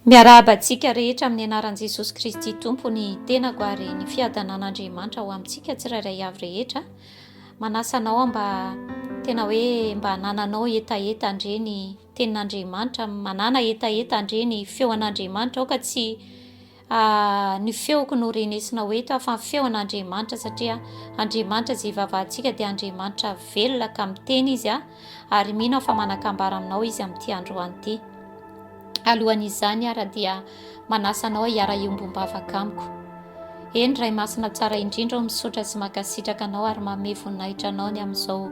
Miarabantsika rehetra amin'ny anaran'i Jesosy Kristy tompony tenako ary ny fiadanan'Andriamanitra ho amintsika tsirairay avy rehetra. Manasanao mba tena hoe mba hanananao etaeta andreny tenin'Andriamanitra, manana etaeta andreny feo an'Andriamanitra ao ka tsy ny feoko no renesina hoe eto fa ny feo an'Andriamanitra satria Andriamanitra izay vavahantsika dia Andriamanitra velona ka miteny izy ary mino fa manakambara aminao izy amin'ity androany ity. Alohan'izany ara dia manasanao hiara-iombom-bavaka amiko. Eny ray masina tsara indrindra ao misaotra sy makasitraka anao ary manome voninahitra anao ny amin'izao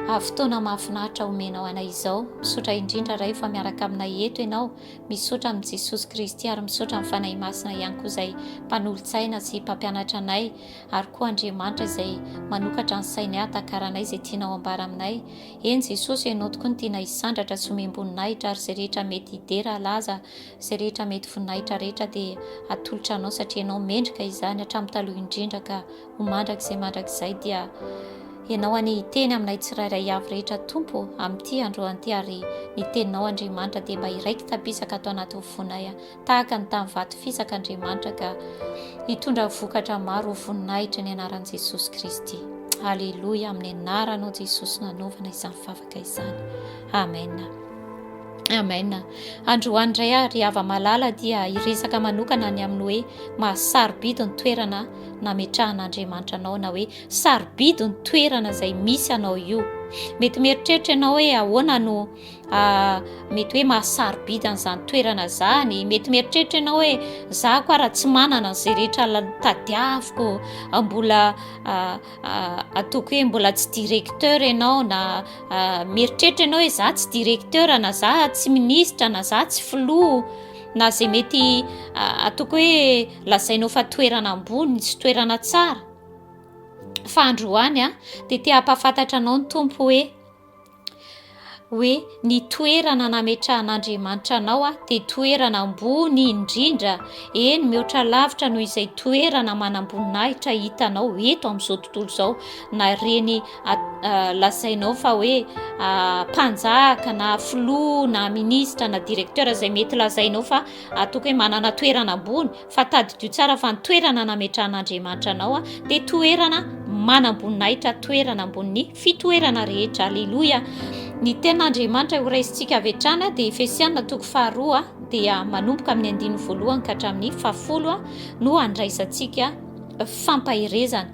fotoana mahafinaritra omenao anay izao. Misaotra indrindra ray fa miaraka aminay eto ianao, misaotra amin'ny Jesosy Kristy ary misaotra amin'ny fanahy masina ihany koa izay mpanolotsaina sy mpampianatra anay ary koa Andriamanitra izay manokatra ny sainay hatakaranay izay tianao ambara aminay. Eny Jesosy ianao tokoa ny tiana hisandratra sy omem-boninahitra ary izay rehetra mety hidera laza, izay rehetra mety voninahitra rehetra dia atolotra anao satria ianao mendrika izany hatramin'ny taloha indrindra ka ho mandrakizay dia ianao any teny aminay tsirairay avy rehetra tompo amin'ity androan'ity ary ny teninao Andriamanitra dia mba iraiky tapisaka atao anaty fonay tahaka ny tamin'ny vato fisaka Andriamanitra ka hitondra vokatra maro voninahitra ny anaran'i Jesosy Kristy. Haleloia, amin'ny anaranao Jesosy nanovana izany favaka izany. Amena. Amena. Androany indray ary ava malala dia iresaka manokana ny amin'ny hoe mahasarobidy ny toerana nametrahan'Andriamanitra anao na hoe sarobidy ny toerana izay misy anao io. Mety mieritreritra ianao hoe ahoana no mety hoe mahasarobidy an'izany toerana zany. Mety mieritreritra ianao hoe za koa raha tsy manana an'izay rehetra tadiaviko, mbola ataoko hoe mbola tsy directeur ianao na mieritreritra ianao hoe za tsy directeur na za tsy ministra na za tsy filoha na zay mety ataoko hoe lazainao fa toerana ambony sy toerana tsara. Fa androany dia te hampafantatra anao ny tompo hoe ny toerana nametrahan'Andriamanitra anao dia toerana ambony indrindra. Eny mihoatra lavitra noho izay toerana manam-boninahitra hitanao eto amin'izao tontolo izao na reny lazainao fa hoe mpanjaka na filoha na ministra na directeur izay mety lazainao fa ataoko hoe manana toerana ambony fa tadidio tsara fa ny toerana nametrahan'Andriamanitra anao dia toerana manam-boninahitra, toerana ambony fitoerana rehetra. Aleloia. Ny tenin'Andriamanitra ho raisintsika avy hatrany dia Efesiana 2 dia manomboka amin'ny 1 ka hatramin'ny 10 no andraisantsika fampahirezana.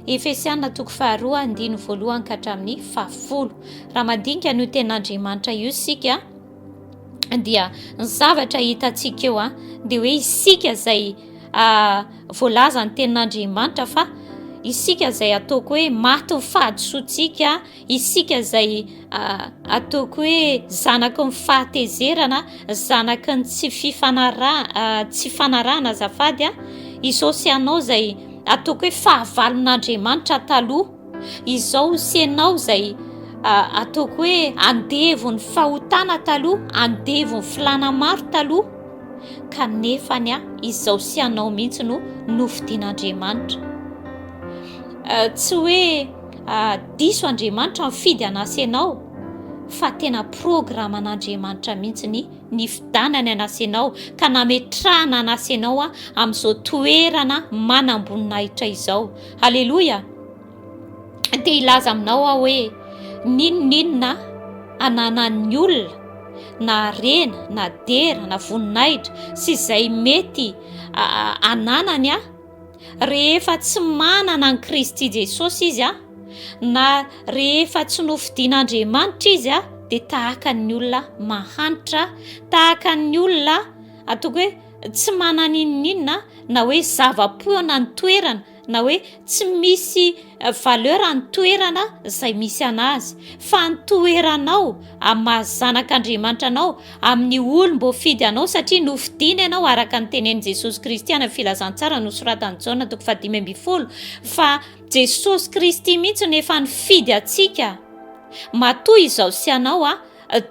Efesiana 2 1 ka hatramin'ny 10. Raha mandinika ny tenin'Andriamanitra io sika dia ny zavatra hitantsika eo dia hoe isika izay voalaza ny tenin'Andriamanitra fa isika izay ataoko hoe maty ny fahadisoantsika, isika izay ataoko hoe zanaky ny fahatezerana, zanaky ny tsy fanarahana azafady izao sy anao izay ataoko hoe fahavalon'Andriamanitra taloha, izao sy anao izay ataoko hoe andevo ny fahotana taloha, andevo ny filana maro taloha kanefany izao sy anao mihitsy no nofidian'Andriamanitra. Tsy hoe diso Andriamanitra mifidy anasy ianao fa tena programan'Andriamanitra mihitsy ny fidanany anasy ianao ka nametrahana anasy ianao amin'izao toerana manam-boninahitra izao. Haleloia. Dia ilaza aminao hoe ninona ananan'ny olona na rena na dera na voninahitra sy izay mety ananany rehefa tsy manana ny Kristy Jesosy izy na rehefa tsy nofidian'Andriamanitra izy dia tahaka ny olona mahantra, tahaka ny olona ataoko hoe tsy manana inona na hoe zava-poana ny toerana na hoe tsy misy valeur ny toerana izay misy anazy fa ny toeranao mahazanak'Andriamanitra anao amin'ny olom-boafidy anao satria nofidiana ianao araka ny tenenin' Jesosy Kristy any filazantsara nosoratany Jaona 5:12 fa Jesosy Kristy mihitsy no efa nifidy atsika matoa izao sy anao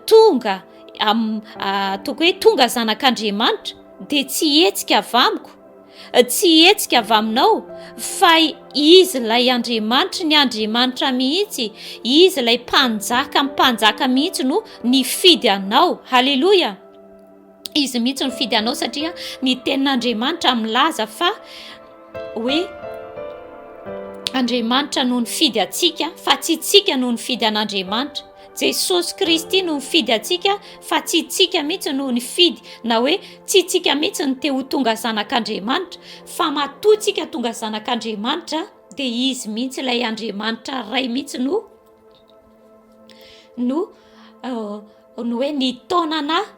tonga ataoko hoe tonga zanak'Andriamanitra dia tsy hetsika avy amiko, tsy hetsika avy aminao fa izy ilay Andriamanitra, ny Andriamanitra mihitsy, izy ilay mpanjaka mihitsy no nifidy anao. Haleloia. izy mihitsy nifidy anao satria ny tenin'Andriamanitra milaza fa hoe Andriamanitra no nifidy atsika fa tsy tsika no nifidy an'Andriamanitra. Jesosy Kristy no nifidy atsika fa tsy tsika mihitsy no nifidy, na hoe tsy tsika mihitsy ny te ho tonga zanak'Andriamanitra fa matoa tsika tonga zanak'Andriamanitra dia izy mihitsy ilay Andriamanitra ray mihitsy no hoe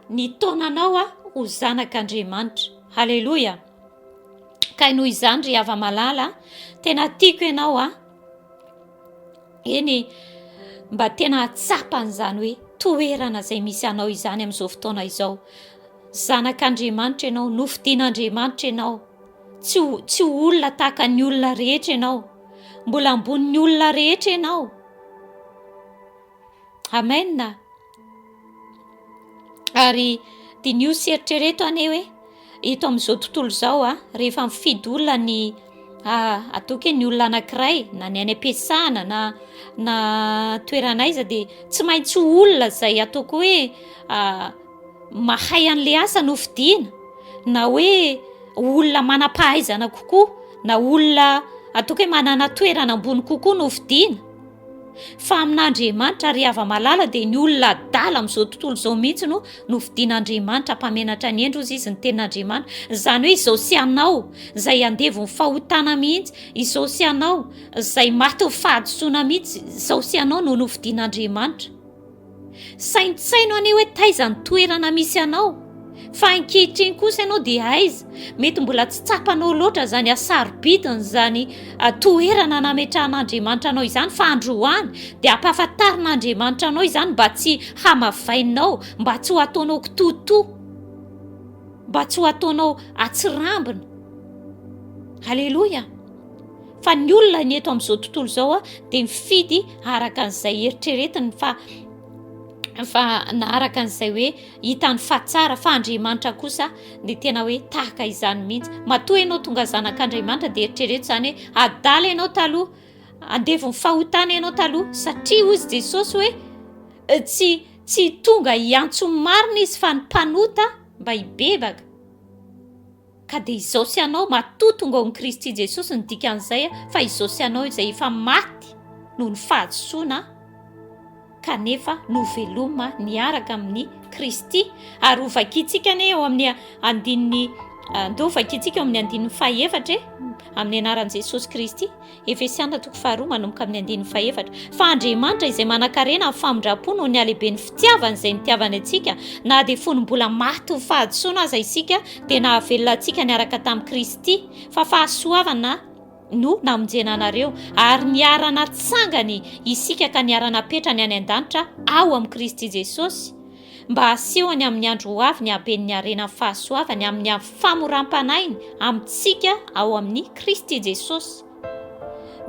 nitaonanao ho zanak'Andriamanitra. Halleloja. Ka noho izany ry hava-malala, tena tiako ianao eny mba tena atsapany izany hoe toerana izay misy anao izany amin'izao fotoana izao. Zanak'Andriamanitra ianao, nofidian'Andriamanitra ianao, tsy olona tahaka ny olona rehetra ianao, mbola ambonin'ny olona rehetra ianao. Amena. Ary dinio seritrereto ane hoe eto amin'izao tontolo izao rehefa mifidy olona ny ataoko hoe ny olona anankiray na ny any am-piasana na toeranaiza dia tsy maintsy olona izay ataoko hoe mahay an'le asa no fidiana, na hoe olona manam-pahaizana kokoa, na olona ataoko hoe manana toerana ambony kokoa no fidiana. Fa amin'Andriamanitra ry hava-malala dia ny olona adala amin'izao tontolo izao mihitsy no fidian'Andriamanitra mpamenatra ny endro izy ny tenin'Andriamanitra. Izany hoe izao sy anao izay andevon'ny fahotana mihitsy, izao sy anao izay maty ny fahadisoana mihitsy, izao sy anao no fidian'Andriamanitra. Saintsaino anie hoe taiza ny toerana misy anao, fa ankehitriny kosa ianao dia aiza mety mbola tsy tsapanao loatra zany asarobidiny zany toerana nametrahan'Andriamanitra anao izany, fa androany dia ampahafantarin'Andriamanitra anao izany mba tsy hamavainao, mba tsy ho ataonao kitoto, mba tsy ho ataonao atsirambina. Halleloja. Fa ny olona ny eto amin'izao tontolo izao dia mifidy araka an'izay eritreretiny fa naaraka an'izay hoe hitany fahatsara, fa Andriamanitra kosa dia tena hoe tahaka izany mihitsy. Matoa ianao tonga zanak'Andriamanitra dia eritrereto izany hoe adala ianao taloha, andevon'ny fahotana ianao taloha, satria hozy Jesosy hoe tsy tonga hiantso marina izy fa ny mpanota mba hibebaka. Ka dia izao sy anao matoa tonga ao Kristy Jesosy ny dikan'izay fa izao sy anao izay efa maty noho ny fahadisoana kanefa no veloma niaraka amin'ny Kristy. Ary ho vakiantsika ane eo amin'ny andininy ndao vakiantsika eo amin'ny andininy fahaefatra amin'ny anaran'i Jesosy Kristy. Efesiana 4 manomboka amin'ny andininy fahaefatra. Fa Andriamanitra izay manan-karena amin'ny famindrapo noho ny halehiben'ny fitiavany izay nitiavany antsika, na dia fony mbola maty ny fahadisoana aza isika dia nahavelona antsika niaraka tamin'i Kristy, fa fahasoavana no namonjena anareo, ary niara-natsangany isika ka niara-napetrany any an-danitra ao amin'ny Kristy Jesosy, mba asehony amin'ny andro ho avy ny haben'ny harena fahasoavany amin'ny famoram-panainy amintsika ao amin'ny Kristy Jesosy.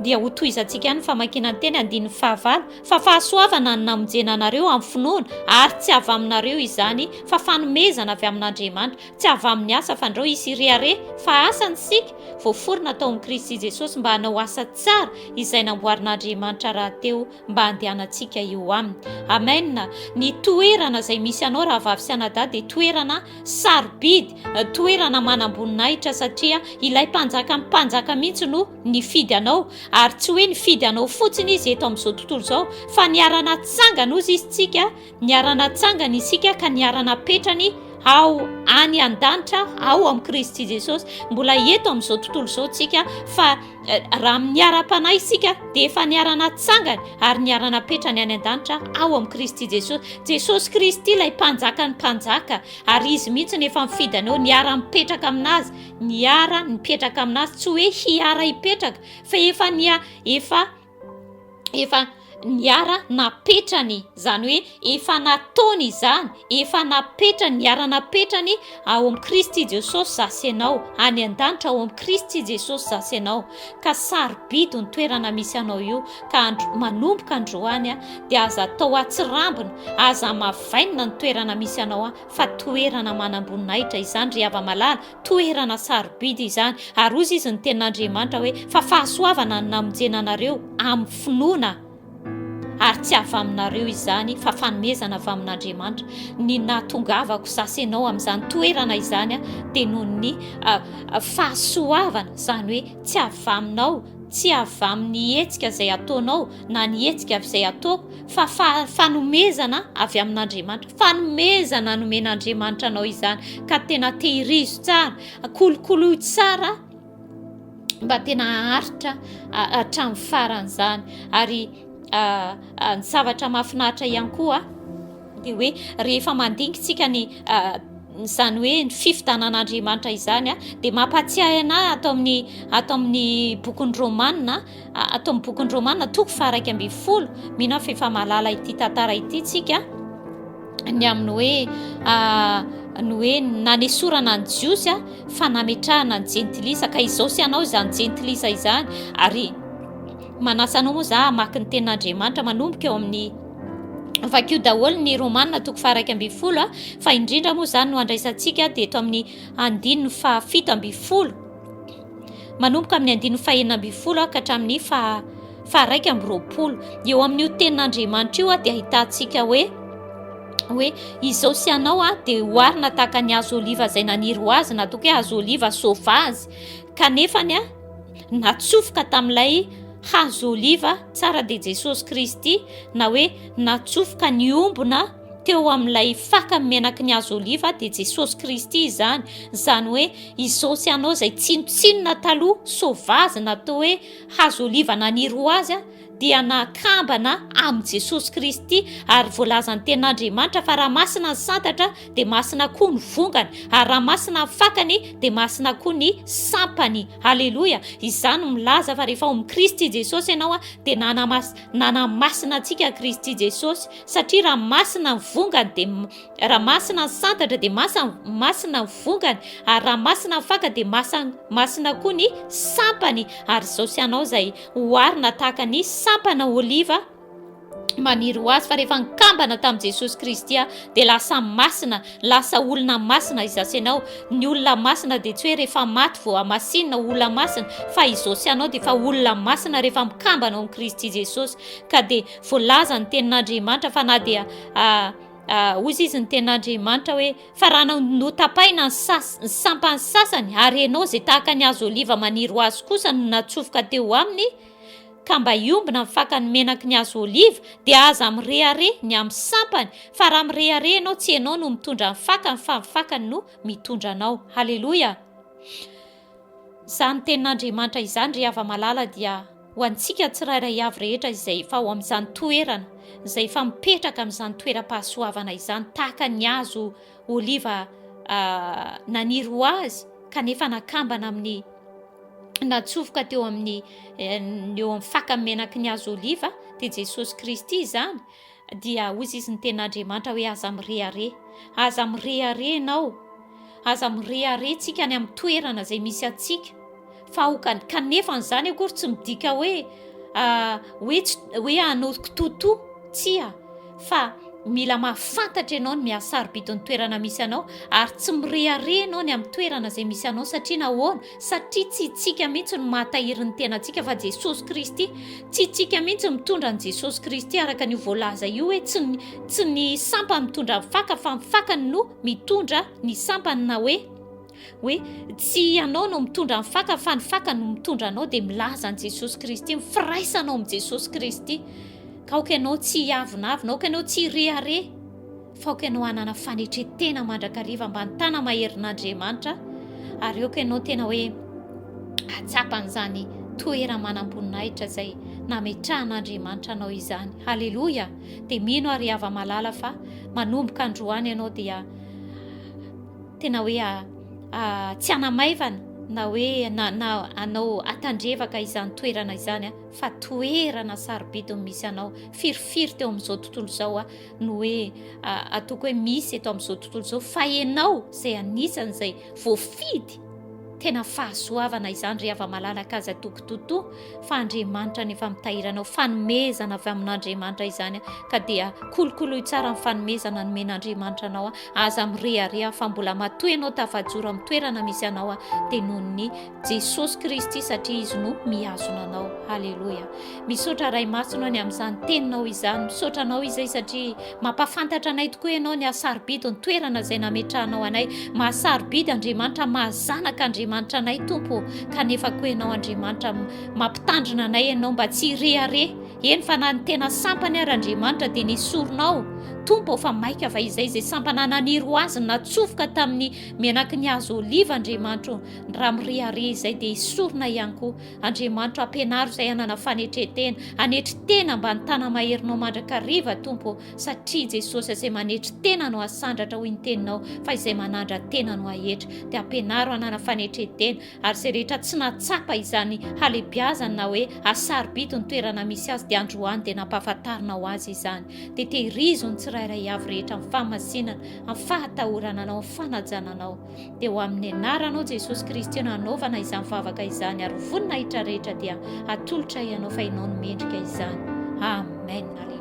Dia ho tohizantsika ny famakiana ny teny andininy fahavalo, fa fahasoavana ny namonjena anareo amin'ny finoana, ary tsy avy aminareo izany fa fanomezana avy amin'Andriamanitra, tsy avy amin'ny asa fandrao isy mirehareha, fa asany sika voaforona tao amin'ny Kristy Jesosy mba hanao asa tsara izay namboarin'Andriamanitra rahateo mba handehanantsika eo aminy. Amena. Ny toerana izay misy anao raha vavy sy anadahy dia toerana sarobidy, toerana manam-boninahitra, satria ilay mpanjaka mihitsy no nifidy anao, ary tsy hoe nifidy anao fotsiny izy eto amin'izao tontolo izao, fa niara-natsangany ozy izy tsika, niara-natsangany isika ka niara-napetrany ao any an-danitra ao amin'ny Kristy Jesosy. Mbola eto amin'izao tontolo izao tsika, fa raha miara-panahy isika dia efa niara-natsangany ary niara-napetrany any an-danitra ao amin'ny Kristy Jesosy. Jesosy Kristy ilay mpanjaka ny mpanjaka, ary izy mihitsy efa mifidy anao niara-mipetraka aminazy, niara-nipetraka aminazy, tsy hoe hiara-hipetraka fa efa niara-napetrany, zany hoe efa nataony izany, efa napetrany, niara-napetrany ao amin'ny Kristy Jesosy zasy ianao, any an-danitra ao amin'ny Kristy Jesosy zasy ianao. Ka sarobidy ny toerana misy anao io, ka manomboka androany dia aza atao atsirambina, aza mavainina ny toerana misy anao fa toerana manam-boninahitra izany ry hava-malala, toerana sarobidy izany. Ary ozy izy ny tenin'Andriamanitra hoe fa fahasoavana ny namonjena anareo amin'ny finoana, ary tsy avy aminareo izany fa fanomezana avy amin'Andriamanitra. Ny natongavako zasy ianao amin'izany toerana izany dia noho ny fahasoavana, izany hoe tsy avy aminao, tsy avy amin'ny hetsika izay ataonao na ny hetsika izay ataoko, fa fanomezana avy amin'Andriamanitra, fanomezana nomen'Andriamanitra anao izany. Ka tena tehirizo tsara, kolokoloy tsara mba tena haharitra hatramin'ny faran'izany. Ary ny zavatra mahafinaritra ihany koa dia hoe rehefa mandingitsika izany hoe ny fifidanan'Andriamanitra izany dia mampatsiahy anahy atao amin'ny bokin'ny Romana, atao amin'ny bokin'ny Romana 1:20 mihina fa efa malala ity tantara ity tsika, ny amin'ny hoe nanesorana ny jiosy fa nametrahana ny jentilisa, ka izao sy anao izany jentilisa izany. Ary manasa anao moa za hamaky ny tenin'Andriamanitra manomboka eo amin'ny vakio daholo ny Romana 1:20 fa indrindra moa zany no andraisantsika dia eto amin'ny 7:20 manomboka amin'ny 9:20 ka hatramin'ny 1:20. Eo amin'io tenin'Andriamanitra io dia ahitantsika hoe izao sy anao dia hoarina tahaka ny hazo oliva izay naniry ho azy, natao hoe hazo oliva sauvazy, kanefany natsofoka tamin'ilay hazo oliva tsara dia Jesosy Kristy, na hoe natsofoka niombona teo amin'ilay fakany menaky ny hazo oliva dia Jesosy Kristy izany. Izany hoe izao sy anao izay tsinotsinona taloha sauvazy, natao hoe hazo oliva naniry ho azy dia nakambana amin'ny Jesosy Kristy. Ary voalazan'ny tenin'Andriamanitra fa raha masina ny santatra dia masina koa ny vongany, ary raha masina ny fakany dia masina koa ny sampany. Haleloia! Izany milaza fa rehefa ao amin'ny Kristy Jesosy ianao dia nanamasina antsika Kristy Jesosy, satria raha masina ny vongany dia raha masina ny santatra dia masina ny vongany, ary raha masina ny faka dia masina koa ny sampany. Ary izao sy anao izay hoarina tahaka ny sampana oliva maniry ho azy, fa rehefa nikambana tamin'i Jesosy Kristy dia lasa masina, lasa olona masina izasy ianao. Ny olona masina dia tsy hoe rehefa maty vao hamasinina olona masina, fa izao sy anao dia efa olona masina rehefa mikambana ao amin'ny Kristy Jesosy. Ka dia voalaza ny tenin'Andriamanitra fa na dia hozy izy ny tenin'Andriamanitra hoe fa raha notapahina ny sampany sasany ary ianao izay tahaka ny hazo oliva maniry ho azy kosa no natsofoka teo aminy, ka mba iombona ny fakany menaky ny hazo oliva dia aza mirehareha ny amin'ny sampany. Fa raha mirehareha ianao tsy ianao no mitondra ny fakany fa ny fakany no mitondra anao. Haleloia! Izany tenin'Andriamanitra izany ry hava-malala dia ho antsika tsirairay avy rehetra izay efa ao amin'izany toerana, izay efa mipetraka amin'izany toeram-pahasoavana izany, tahaka ny hazo oliva naniry ho azy kanefa nakambana amin'ny natsofoka teo amin'ny eo amin'ny fakany menaky ny hazo oliva dia Jesosy Kristy izany. Dia hozy izy ny tenin'Andriamanitra hoe aza mirehareha, aza mirehareha ianao, aza mirehareha tsika any amin'ny toerana izay misy atsika. Fa kanefa n'izany akory tsy midika hoe hanao kitoto, tsia, fa mila mahafantatra ianao ny mihasarobidy ny toerana misy anao, ary tsy mirehareha ianao ny amin'ny toerana izay misy anao. Satria nahoana? Satria tsy tsika mihitsy no mahatahiry ny tenantsika fa Jesosy Kristy. Tsy tsika mihitsy mitondra ny Jesosy Kristy araka ny voalaza io hoe tsy ny sampany mitondra ny faka fa ny fakany no mitondra ny sampany, na hoe tsy ianao no mitondra ny faka fa ny fakany no mitondra anao. Dia milaza ny Jesosy Kristy, mifiraisanao amin'ny Jesosy Kristy. Ka aoka ianao tsy hiavinavina, aoka ianao tsy hirehareha, fa aoka ianao hanana fanetretena mandrakariva mba nitana maherin'Andriamanitra, ary aoka ianao tena hoe atsapan'izany toerana manam-boninahitra izay nametrahan'Andriamanitra anao izany. Haleloia! Dia mino ary hava-malala fa manomboka androany ianao dia tena hoe tsy hanamaivana na hoe anao atandrevaka izany toerana izany, fa toerana sarobidy misy anao, firifiry teo amin'izao tontolo izao no hoe atoko hoe misy eto amin'izao tontolo izao, fa ianao izay anisan'izay voafidy tena fahasoavana izany rehefa malalaka aza tokototo fa Andriamanitra nefa mitahiranao fanomezana avy amin'Andriamanitra izany ka dia kolokoloy tsara amin'ny fanomezana nomen'Andriamanitra anao aza mirehareha fa mbola matoy ianao tafajoro amin'ny toerana misy anao dia nohon'ny Jesosy Kristy satria izy no mihazona anao. Haleloia. Misaotra ray masina any amin'izany teninao izany, misaotra anao izay satria mampafantatra anay tokoa ianao ny asarobidy ny toerana izay nametrahanao anay. Mahasarobidy Andriamanitra, mahazanaka Andriamanitra anay Tompo, kanefa koa ianao Andriamanitra mampitandrina anay ianao mba tsy hirehareha. Eny fa na ny tena sampany ary Andriamanitra dia nisoronao Tompo fa maika fa izay sampana naniry ho azy natsofoka tamin'ny menaky ny hazo oliva Andriamanitra, raha mirehareha izay dia isorona ihany koa. Andriamanitra ampenaro izay hanana fanetretena, anetry tena mba ny tana maherinao mandrakariva Tompo, satria Jesosy izay manetry tena no asandratra hoy ny teninao fa izay manandra tena no ahetra. Dia ampenaro hanana fanetretena ary izay rehetra tsy natsapa izany halebiazana na hoe asarobidy ny toerana misy azy dia androany dia nampahafantarina ho azy izany. Dia tehirizony tsirairay avy rehetra amin'ny fahamasinana, amin'ny fahatahorana anao, amin'ny fanajananao. Dia ho amin'ny anaranao Jesosy Kristy nanaovana izany vavaka izany ary vonina hitra rehetra dia atolotra ianao fa ianao no mendrika izany. Amen.